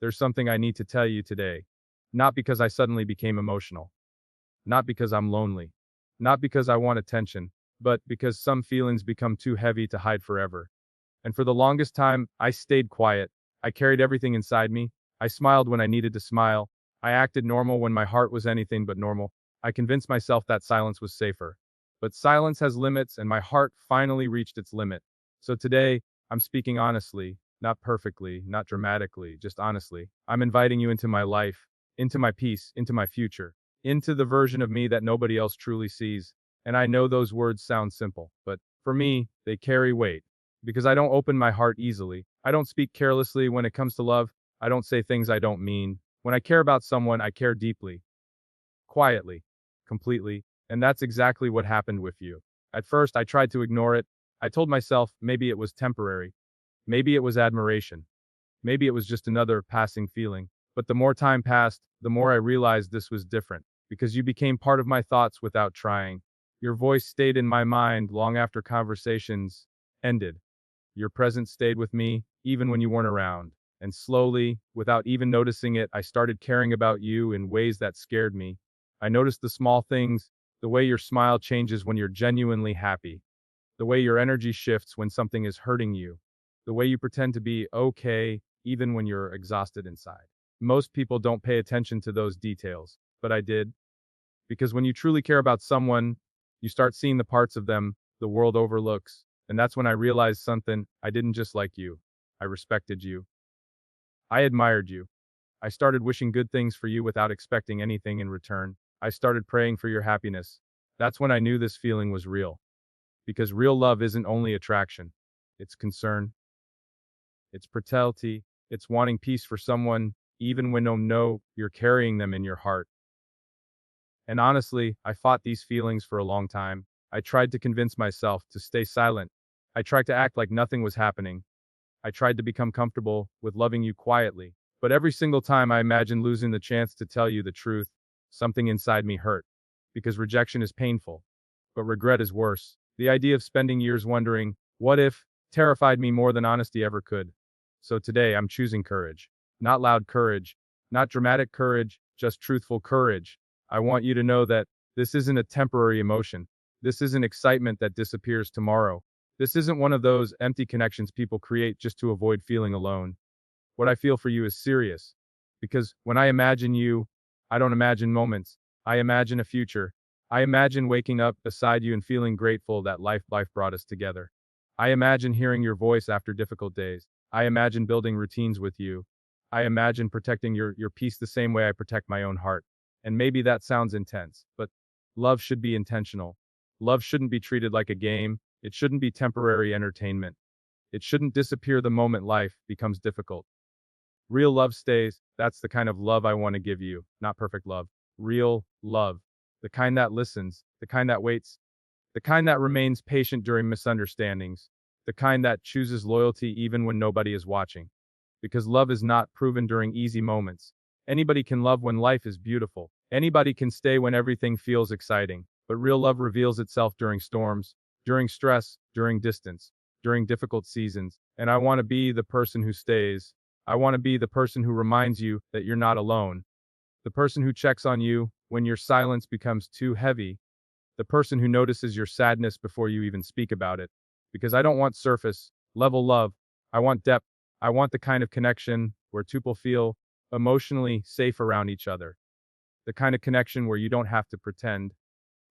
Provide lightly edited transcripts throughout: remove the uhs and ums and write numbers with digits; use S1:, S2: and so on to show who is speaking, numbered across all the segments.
S1: there's something I need to tell you today. Not because I suddenly became emotional. Not because I'm lonely. Not because I want attention, but because some feelings become too heavy to hide forever. And for the longest time, I stayed quiet. I carried everything inside me. I smiled when I needed to smile. I acted normal when my heart was anything but normal. I convinced myself that silence was safer. But silence has limits, and my heart finally reached its limit. So today, I'm speaking honestly, not perfectly, not dramatically, just honestly. I'm inviting you into my life, into my peace, into my future, into the version of me that nobody else truly sees. And I know those words sound simple, but for me, they carry weight. Because I don't open my heart easily. I don't speak carelessly when it comes to love. I don't say things I don't mean. When I care about someone, I care deeply, quietly, completely. And that's exactly what happened with you. At first, I tried to ignore it. I told myself maybe it was temporary. Maybe it was admiration. Maybe it was just another passing feeling. But the more time passed, the more I realized this was different. Because you became part of my thoughts without trying. Your voice stayed in my mind long after conversations ended. Your presence stayed with me, even when you weren't around. And slowly, without even noticing it, I started caring about you in ways that scared me. I noticed the small things, the way your smile changes when you're genuinely happy, the way your energy shifts when something is hurting you, the way you pretend to be okay even when you're exhausted inside. Most people don't pay attention to those details, but I did. Because when you truly care about someone, you start seeing the parts of them the world overlooks. And that's when I realized something. I didn't just like you. I respected you. I admired you. I started wishing good things for you without expecting anything in return. I started praying for your happiness. That's when I knew this feeling was real. Because real love isn't only attraction, it's concern, it's brutality, it's wanting peace for someone, even when no, you're carrying them in your heart. And honestly, I fought these feelings for a long time. I tried to convince myself to stay silent. I tried to act like nothing was happening. I tried to become comfortable with loving you quietly. But every single time I imagined losing the chance to tell you the truth, something inside me hurt. Because rejection is painful. But regret is worse. The idea of spending years wondering, what if, terrified me more than honesty ever could. So today I'm choosing courage. Not loud courage. Not dramatic courage, just truthful courage. I want you to know that this isn't a temporary emotion. This isn't excitement that disappears tomorrow. This isn't one of those empty connections people create just to avoid feeling alone. What I feel for you is serious. Because when I imagine you, I don't imagine moments. I imagine a future. I imagine waking up beside you and feeling grateful that life brought us together. I imagine hearing your voice after difficult days. I imagine building routines with you. I imagine protecting your peace the same way I protect my own heart. And maybe that sounds intense, but love should be intentional. Love shouldn't be treated like a game. It shouldn't be temporary entertainment. It shouldn't disappear the moment life becomes difficult. Real love stays. That's the kind of love I want to give you. Not perfect love. Real love. The kind that listens. The kind that waits. The kind that remains patient during misunderstandings. The kind that chooses loyalty even when nobody is watching. Because love is not proven during easy moments. Anybody can love when life is beautiful. Anybody can stay when everything feels exciting. But real love reveals itself during storms, during stress, during distance, during difficult seasons. And I want to be the person who stays. I want to be the person who reminds you that you're not alone. The person who checks on you when your silence becomes too heavy. The person who notices your sadness before you even speak about it. Because I don't want surface level love. I want depth. I want the kind of connection where people feel emotionally safe around each other. The kind of connection where you don't have to pretend.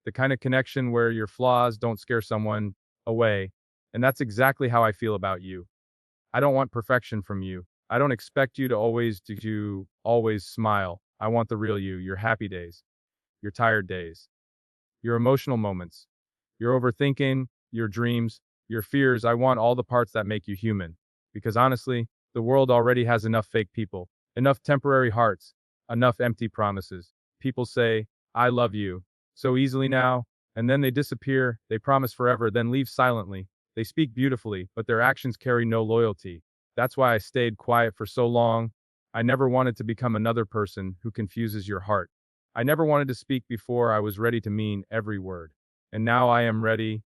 S1: The kind of connection where your flaws don't scare someone away. And that's exactly how I feel about you. I don't want perfection from you. I don't expect you to always smile. I want the real you, your happy days, your tired days, your emotional moments, your overthinking, your dreams, your fears. I want all the parts that make you human. Because honestly, the world already has enough fake people, enough temporary hearts, enough empty promises. People say, I love you, so easily now, and then they disappear, they promise forever, then leave silently. They speak beautifully, but their actions carry no loyalty. That's why I stayed quiet for so long. I never wanted to become another person who confuses your heart. I never wanted to speak before I was ready to mean every word. And now I am ready.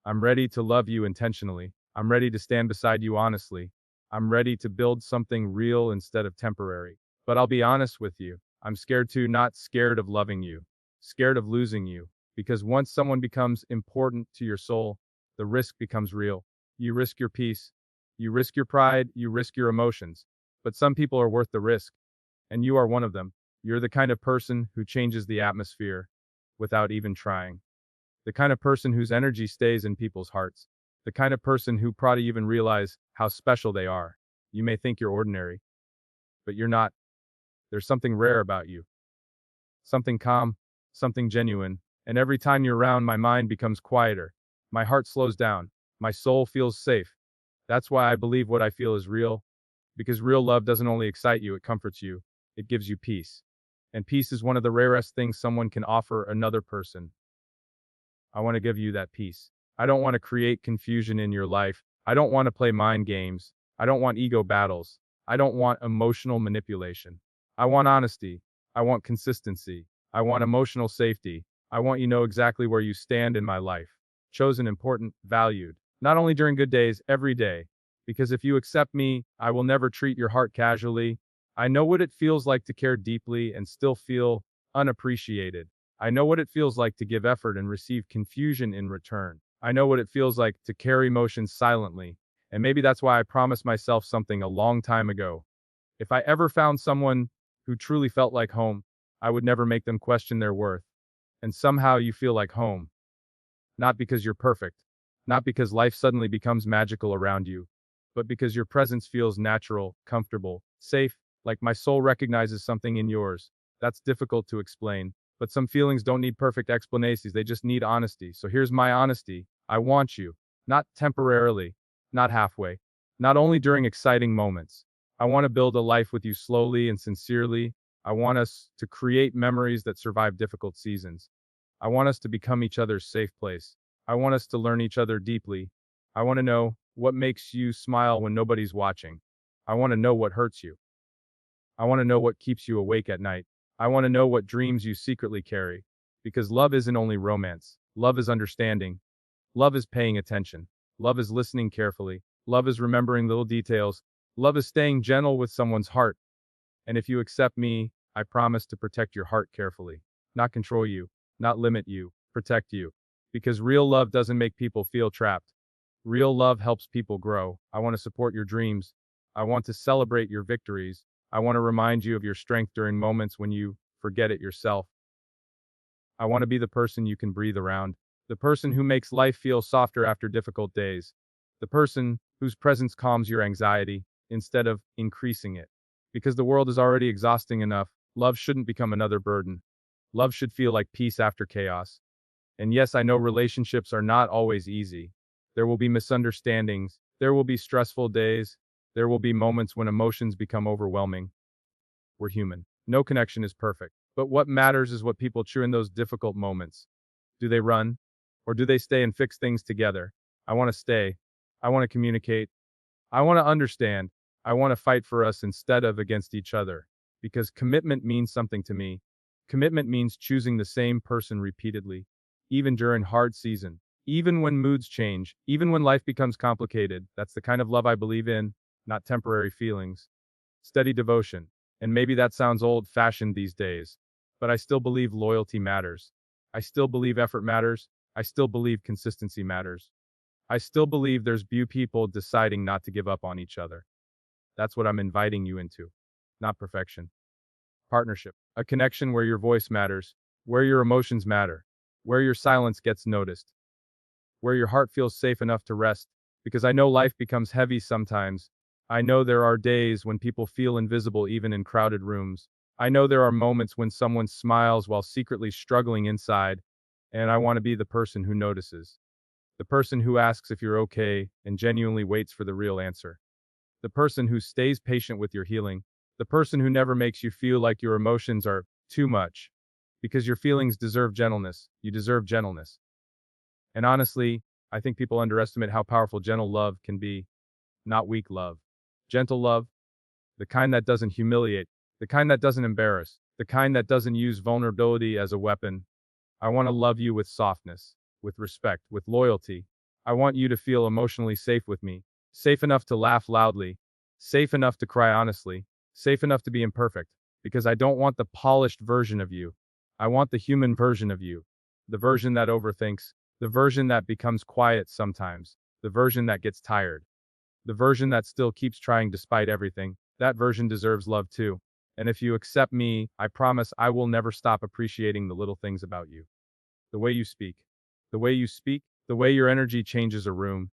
S1: I'm ready to love you intentionally. I'm ready to stand beside you honestly. I'm ready to build something real instead of temporary. But I'll be honest with you. I'm scared too, not scared of loving you, scared of losing you. Because once someone becomes important to your soul, the risk becomes real. You risk your peace, you risk your pride, you risk your emotions. But some people are worth the risk, and you are one of them. You're the kind of person who changes the atmosphere without even trying. The kind of person whose energy stays in people's hearts. The kind of person who probably even realize how special they are. You may think you're ordinary, but you're not. There's something rare about you. Something calm, something genuine. And every time you're around, my mind becomes quieter. My heart slows down. My soul feels safe. That's why I believe what I feel is real. Because real love doesn't only excite you, it comforts you. It gives you peace. And peace is one of the rarest things someone can offer another person. I want to give you that peace. I don't want to create confusion in your life. I don't want to play mind games. I don't want ego battles. I don't want emotional manipulation. I want honesty. I want consistency. I want emotional safety. I want you to know exactly where you stand in my life. Chosen, important, valued. Not only during good days, every day. Because if you accept me, I will never treat your heart casually. I know what it feels like to care deeply and still feel unappreciated. I know what it feels like to give effort and receive confusion in return. I know what it feels like to carry emotions silently. And maybe that's why I promised myself something a long time ago. If I ever found someone who truly felt like home, I would never make them question their worth. And somehow you feel like home. Not because you're perfect. Not because life suddenly becomes magical around you. But because your presence feels natural, comfortable, safe, like my soul recognizes something in yours. That's difficult to explain. But some feelings don't need perfect explanations, they just need honesty. So here's my honesty. I want you. Not temporarily. Not halfway. Not only during exciting moments. I want to build a life with you slowly and sincerely. I want us to create memories that survive difficult seasons. I want us to become each other's safe place. I want us to learn each other deeply. I want to know what makes you smile when nobody's watching. I want to know what hurts you. I want to know what keeps you awake at night. I want to know what dreams you secretly carry. Because love isn't only romance. Love is understanding. Love is paying attention. Love is listening carefully. Love is remembering little details. Love is staying gentle with someone's heart. And if you accept me, I promise to protect your heart carefully. Not control you. Not limit you. Protect you. Because real love doesn't make people feel trapped. Real love helps people grow. I want to support your dreams. I want to celebrate your victories. I want to remind you of your strength during moments when you forget it yourself. I want to be the person you can breathe around. The person who makes life feel softer after difficult days. The person whose presence calms your anxiety instead of increasing it. Because the world is already exhausting enough, love shouldn't become another burden. Love should feel like peace after chaos. And yes, I know relationships are not always easy. There will be misunderstandings. There will be stressful days. There will be moments when emotions become overwhelming. We're human. No connection is perfect. But what matters is what people chew in those difficult moments. Do they run? Or do they stay and fix things together? I want to stay. I want to communicate. I want to understand. I want to fight for us instead of against each other. Because commitment means something to me. Commitment means choosing the same person repeatedly, even during hard season, even when moods change, even when life becomes complicated. That's the kind of love I believe in, not temporary feelings. Steady devotion. And maybe that sounds old-fashioned these days, but I still believe loyalty matters. I still believe effort matters. I still believe consistency matters. I still believe there's people deciding not to give up on each other. That's what I'm inviting you into. Not perfection. Partnership. A connection where your voice matters, where your emotions matter, where your silence gets noticed, where your heart feels safe enough to rest. Because I know life becomes heavy sometimes. I know there are days when people feel invisible even in crowded rooms. I know there are moments when someone smiles while secretly struggling inside. And I want to be the person who notices. The person who asks if you're okay and genuinely waits for the real answer. The person who stays patient with your healing. The person who never makes you feel like your emotions are too much. Because your feelings deserve gentleness. You deserve gentleness. And honestly, I think people underestimate how powerful gentle love can be, not weak love. Gentle love, the kind that doesn't humiliate, the kind that doesn't embarrass, the kind that doesn't use vulnerability as a weapon. I want to love you with softness, with respect, with loyalty. I want you to feel emotionally safe with me, safe enough to laugh loudly, safe enough to cry honestly, safe enough to be imperfect, because I don't want the polished version of you. I want the human version of you, the version that overthinks, the version that becomes quiet sometimes, the version that gets tired, the version that still keeps trying despite everything. That version deserves love too. And if you accept me, I promise I will never stop appreciating the little things about you. The way you speak, the way you speak, the way your energy changes a room,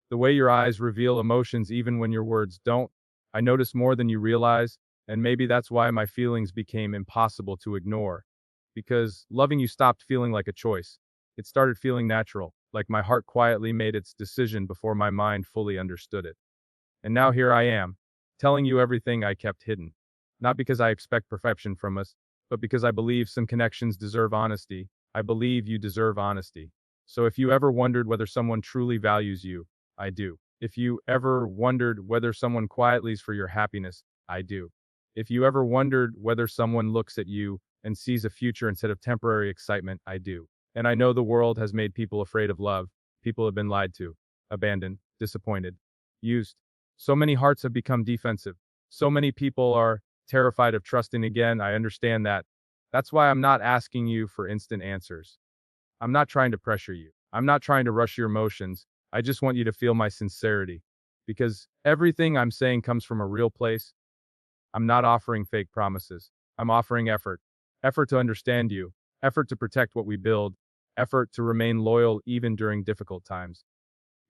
S1: the way your eyes reveal emotions even when your words don't. I notice more than you realize, and maybe that's why my feelings became impossible to ignore. Because loving you stopped feeling like a choice. It started feeling natural, like my heart quietly made its decision before my mind fully understood it. And now here I am, telling you everything I kept hidden. Not because I expect perfection from us, but because I believe some connections deserve honesty. I believe you deserve honesty. So if you ever wondered whether someone truly values you, I do. If you ever wondered whether someone quietly is for your happiness, I do. If you ever wondered whether someone looks at you and sees a future instead of temporary excitement, I do. And I know the world has made people afraid of love. People have been lied to, abandoned, disappointed, used. So many hearts have become defensive. So many people are terrified of trusting again. I understand that. That's why I'm not asking you for instant answers. I'm not trying to pressure you. I'm not trying to rush your emotions. I just want you to feel my sincerity. Because everything I'm saying comes from a real place. I'm not offering fake promises. I'm offering effort. Effort to understand you. Effort to protect what we build. Effort to remain loyal even during difficult times.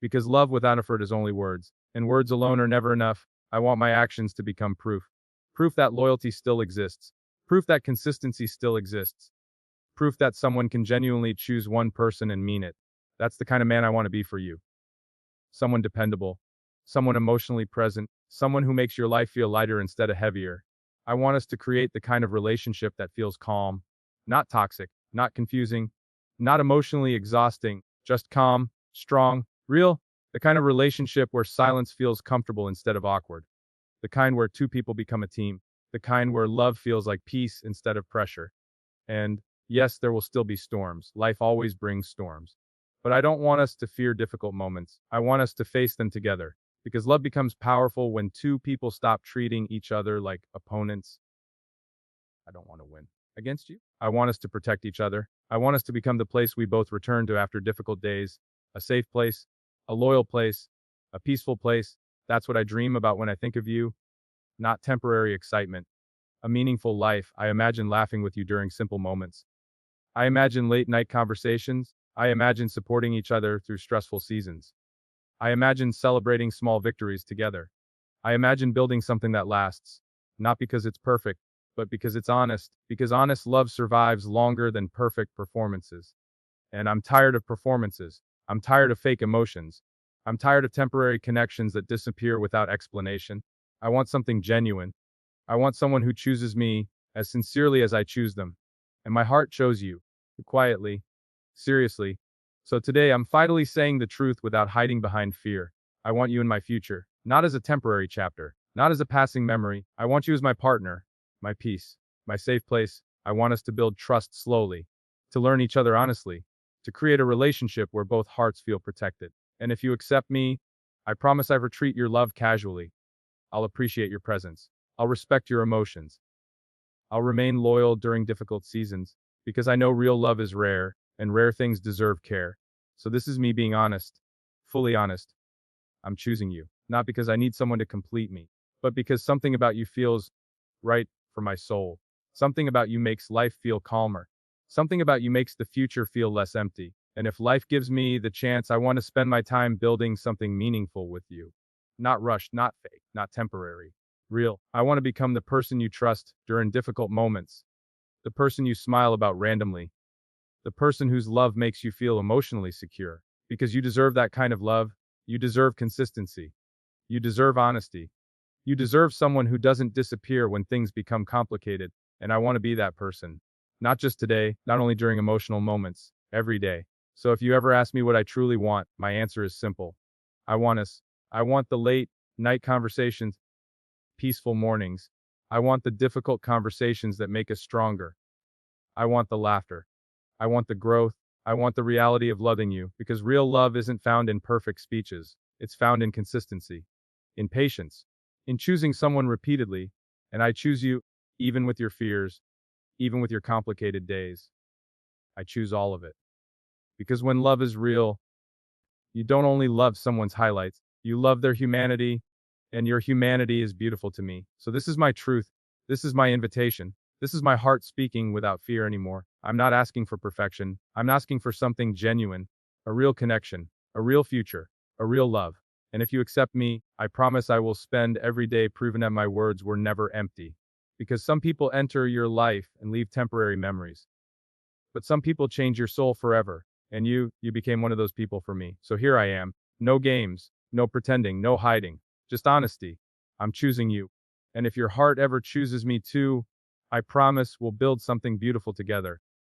S1: Because love without effort is only words, and words alone are never enough. I want my actions to become proof. Proof that loyalty still exists. Proof that consistency still exists. Proof that someone can genuinely choose one person and mean it. That's the kind of man I want to be for you. Someone dependable. Someone emotionally present. Someone who makes your life feel lighter instead of heavier. I want us to create the kind of relationship that feels calm, not toxic, not confusing, not emotionally exhausting, just calm, strong, real. The kind of relationship where silence feels comfortable instead of awkward. The kind where two people become a team. The kind where love feels like peace instead of pressure. And yes, there will still be storms. Life always brings storms. But I don't want us to fear difficult moments. I want us to face them together. Because love becomes powerful when two people stop treating each other like opponents. I don't want to win against you. I want us to protect each other. I want us to become the place we both return to after difficult days. A safe place, a loyal place, a peaceful place. That's what I dream about when I think of you. Not temporary excitement. A meaningful life. I imagine laughing with you during simple moments. I imagine late night conversations. I imagine supporting each other through stressful seasons. I imagine celebrating small victories together. I imagine building something that lasts. Not because it's perfect, but because it's honest. Because honest love survives longer than perfect performances. And I'm tired of performances. I'm tired of fake emotions. I'm tired of temporary connections that disappear without explanation. I want something genuine. I want someone who chooses me as sincerely as I choose them. And my heart chose you. Quietly. Seriously. So today I'm finally saying the truth without hiding behind fear. I want you in my future. Not as a temporary chapter. Not as a passing memory. I want you as my partner. My peace. My safe place. I want us to build trust slowly. To learn each other honestly. To create a relationship where both hearts feel protected. And if you accept me, I promise I retreat your love casually. I'll appreciate your presence. I'll respect your emotions. I'll remain loyal during difficult seasons, because I know real love is rare, and rare things deserve care. So this is me being honest. Fully honest. I'm choosing you. Not because I need someone to complete me, but because something about you feels right for my soul. Something about you makes life feel calmer. Something about you makes the future feel less empty. And if life gives me the chance, I want to spend my time building something meaningful with you. Not rushed, not fake, not temporary. Real. I want to become the person you trust during difficult moments. The person you smile about randomly. The person whose love makes you feel emotionally secure. Because you deserve that kind of love. You deserve consistency. You deserve honesty. You deserve someone who doesn't disappear when things become complicated. And I want to be that person. Not just today, not only during emotional moments, every day. So if you ever ask me what I truly want, my answer is simple. I want us. I want the late night conversations, peaceful mornings. I want the difficult conversations that make us stronger. I want the laughter. I want the growth. I want the reality of loving you, because real love isn't found in perfect speeches. It's found in consistency, in patience, in choosing someone repeatedly, and I choose you even with your fears, even with your complicated days. I choose all of it. Because when love is real, you don't only love someone's highlights, you love their humanity, and your humanity is beautiful to me. So this is my truth. This is my invitation. This is my heart speaking without fear anymore. I'm not asking for perfection. I'm asking for something genuine, a real connection, a real future, a real love. And if you accept me, I promise I will spend every day proving that my words were never empty. Because some people enter your life and leave temporary memories. But some people change your soul forever. And you became one of those people for me. So here I am. No games, no pretending, no hiding. Just honesty. I'm choosing you. And if your heart ever chooses me too, I promise we'll build something beautiful together.